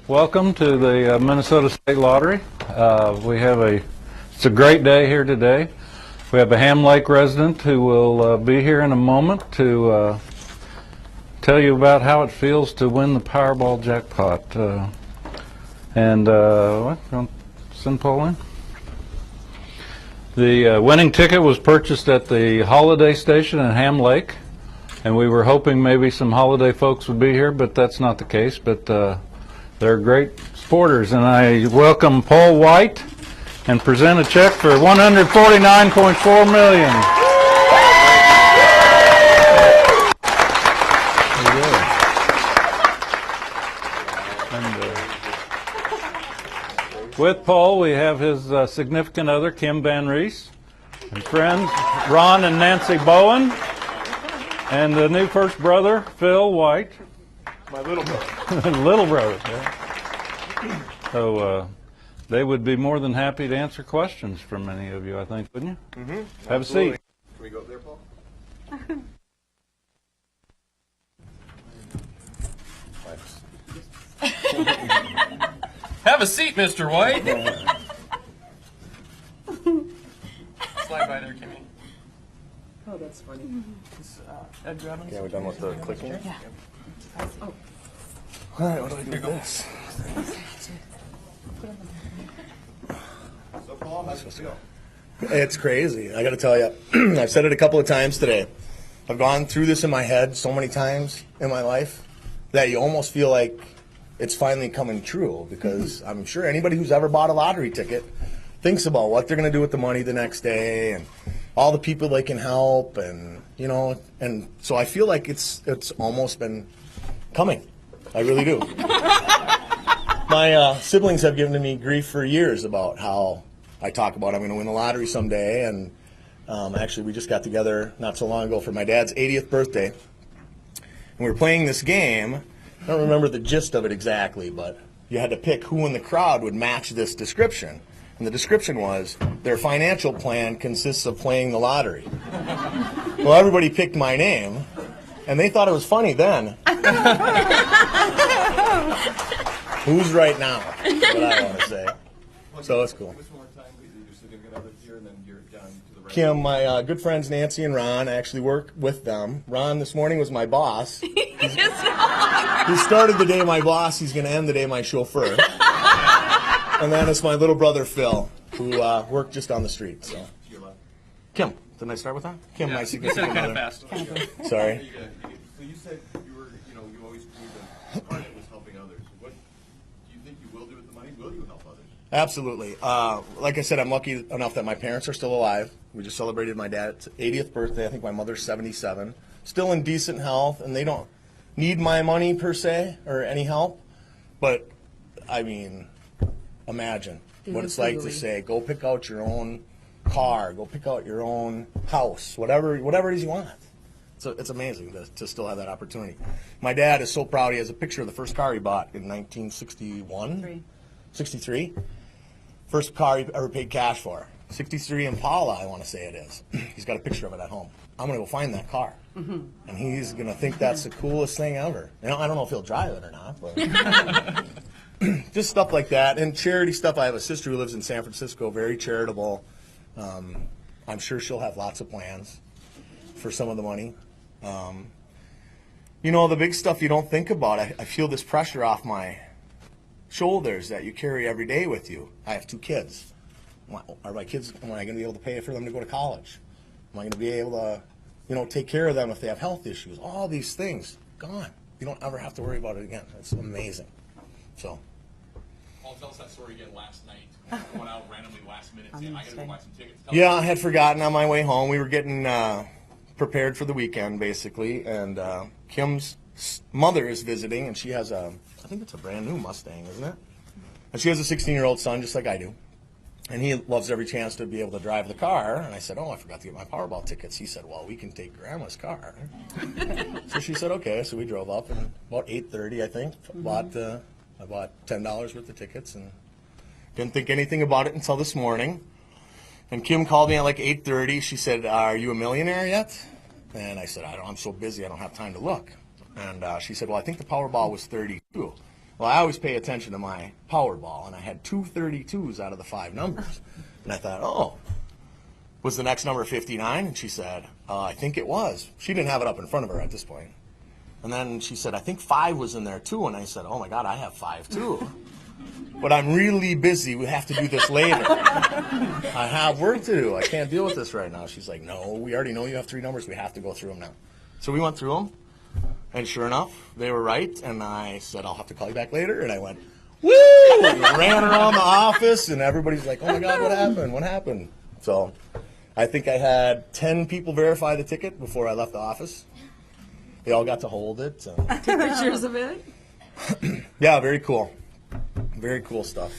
Welcome to the Minnesota State Lottery. It's a great day here today. We have a Ham Lake resident who will be here in a moment to tell you about how it feels to win the Powerball jackpot. Send Paul in. The winning ticket was purchased at the Holiday Station in Ham Lake, and we were hoping maybe some holiday folks would be here, but that's not the case. But they're great supporters, and I welcome Paul White and present a check for $149.4 million. With Paul, we have his significant other, Kim Van Rees, and friends Ron and Nancy Bowen, and the new first brother, Phil White. My little brother. Little brother. Yeah. So they would be more than happy to answer questions from any of you, I think, wouldn't you? Mm-hmm. Have Absolutely. a seat. Can we go up there, Paul? Have a seat, Mr. White. Slide by there, Kimmy. Oh, that's funny. Is Ed grabbing? Yeah, we're done with the clicking. Yeah. Oh. All right, what do I do with this? So, Paul, how's it feel? It's crazy. I got to tell you, I've said it a couple of times today. I've gone through this in my head so many times in my life that you almost feel like it's finally coming true, because I'm sure anybody who's ever bought a lottery ticket thinks about what they're going to do with the money the next day and all the people they can help, and and so I feel like it's almost been coming. I really do. My siblings have given me grief for years about how I talk about I'm going to win the lottery someday, and actually we just got together not so long ago for my dad's 80th birthday, and we were playing this game. I don't remember the gist of it exactly, but you had to pick who in the crowd would match this description. And the description was, their financial plan consists of playing the lottery. Well, everybody picked my name, and they thought it was funny then. Who's right now? That's what I want to say. So it's cool. Kim, my good friends Nancy and Ron, I actually work with them. Ron this morning was my boss. He started the day my boss, he's going to end the day my chauffeur. And then it's my little brother Phil, who worked just on the street. So, Kim, didn't I start with that? Kim, my significant kind other. of fast. Sorry. So you said you always believed that part of it was helping others. What do you think you will do with the money? Will you help others? Absolutely. Like I said, I'm lucky enough that my parents are still alive. We just celebrated my dad's 80th birthday. I think my mother's 77. Still in decent health, and they don't need my money per se or any help. But, I mean, imagine what it's like to say, go pick out your own car, go pick out your own house, whatever it is you want. So it's amazing to still have that opportunity. My dad is so proud. He has a picture of the first car he bought in 1961, 63. First car he ever paid cash for. 63 Impala, I want to say it is. He's got a picture of it at home. I'm going to go find that car. And he's going to think that's the coolest thing ever. I don't know if he'll drive it or not, but just stuff like that. And charity stuff. I have a sister who lives in San Francisco, very charitable. I'm sure she'll have lots of plans for some of the money. The big stuff you don't think about. I feel this pressure off my shoulders that you carry every day with you. I have 2 kids. Are my kids, am I going to be able to pay for them to go to college? Am I going to be able to, take care of them if they have health issues? All these things, gone. You don't ever have to worry about it again. It's amazing. So. Paul, tell us that story again last night. Went out randomly last minute saying, I got to go buy some tickets. Yeah, I had forgotten on my way home. We were getting prepared for the weekend, basically, and Kim's mother is visiting, and she has I think it's a brand new Mustang, isn't it? And she has a 16-year-old son, just like I do. And he loves every chance to be able to drive the car. And I said, I forgot to get my Powerball tickets. He said, well, we can take Grandma's car. So she said, okay. So we drove up, and about 8:30, I think, I bought $10 worth of tickets and didn't think anything about it until this morning. And Kim called me at like 8:30. She said, are you a millionaire yet? And I said, I'm so busy, I don't have time to look. And she said, well, I think the Powerball was 32. Well, I always pay attention to my Powerball, and I had 232s out of the 5 numbers. And I thought, oh, was the next number 59? And she said, I think it was. She didn't have it up in front of her at this point. And then she said, I think 5 was in there too. And I said, oh my God, I have 5 too. But I'm really busy. We have to do this later. I have work to do. I can't deal with this right now. She's like, no, we already know you have 3 numbers. We have to go through them now. So we went through them. And sure enough, they were right. And I said, I'll have to call you back later. And I went, woo! And ran around the office. And everybody's like, oh my God, what happened? What happened? So I think I had 10 people verify the ticket before I left the office. They all got to hold it. So. Take pictures of it. Yeah, very cool. Very cool stuff.